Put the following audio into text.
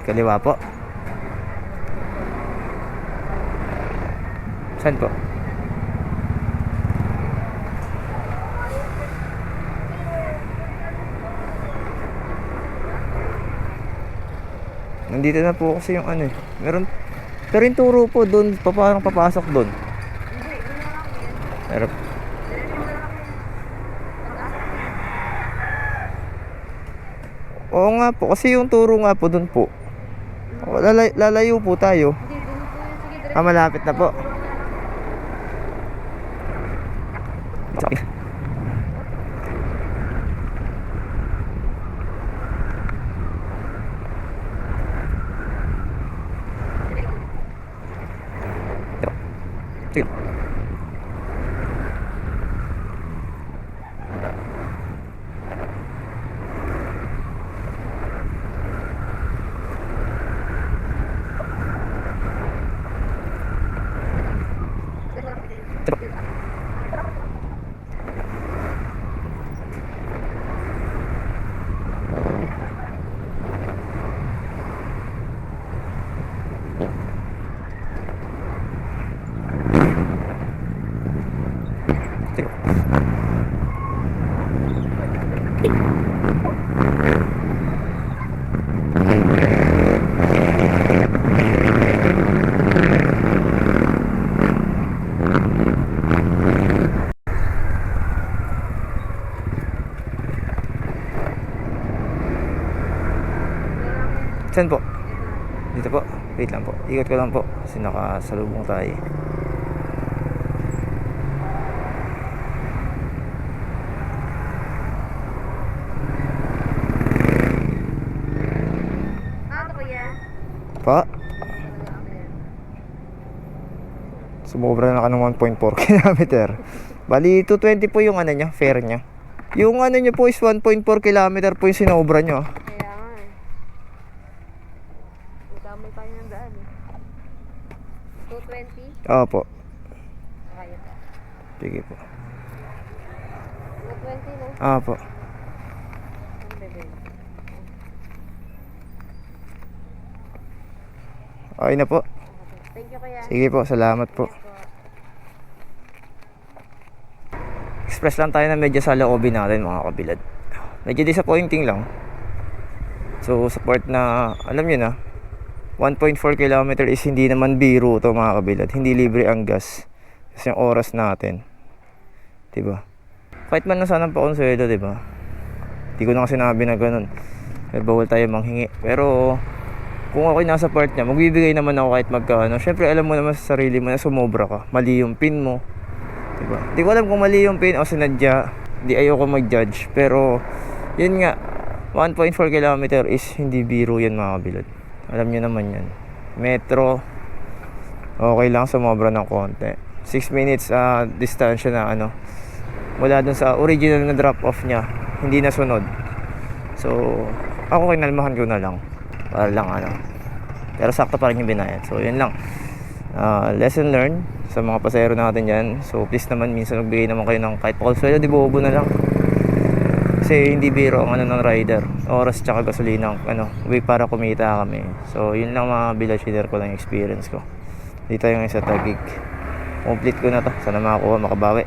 Kaliwa po. Saan po? Nandito na po kasi yung ano eh. Meron, pero yung turo po doon, parang papasok doon. Meron. Oo nga po, kasi yung turo nga po doon po. Lalayo po tayo. Malapit na po. Sige. Saan po? Dito po. Wait lang po. Ikot ko lang po. Kasi nakasalubong tayo. Pa? Sumobra na ka ng 1.4 km. Bali, 220 po yung ano niya, fare niya. Yung ano niya po is 1.4 km po yung sinobra niyo. Kaya nga eh. Magkamay tayo ng daan eh. 220? Opo. Kaya pa. Sige po. 220 no? Opo. Ang bebe. Okay na po. Thank you kaya. Sige po, salamat po. Express lang tayo na medyo sa loobin natin mga kabilad. Medyo disappointing lang. So sa part na, alam nyo na, 1.4 km is hindi naman biro to mga kabilad. Hindi libre ang gas. Kasi yung oras natin, diba? Kahit man na sana pa konsuelo, diba? Hindi ko na kasi sinabi na ganun. Bawal tayo manghingi. Pero kung ako'y nasa part niya, magbibigay naman ako kahit magkano. Syempre alam mo naman sa sarili mo na sumobra ka. Mali yung pin mo, diba? Di ko alam kung mali yung pin o sinadya. Di ayoko mag-judge. Pero yun nga, 1.4 km is hindi biro yan mga kabilad. Alam nyo naman yan. Metro, okay lang sumobra ng konti. 6 minutes distansya na ano, wala dun sa original na drop off niya, hindi nasunod. So ako kinalmahan ko na lang para lang ano, pero sakto pa rin yung binayad. So yun lang, lesson learned sa mga pasahero natin dyan. So please naman, minsan magbigay naman kayo ng kahit pakonswelo, di bobo na lang. Kasi hindi biro ang ano ng rider, oras tsaka gasolina ano, way para kumita kami. So yun lang mga bilad, share ko lang yung experience ko dito yung isa Taguig. Complete ko na to, sana makakuha, makabawi.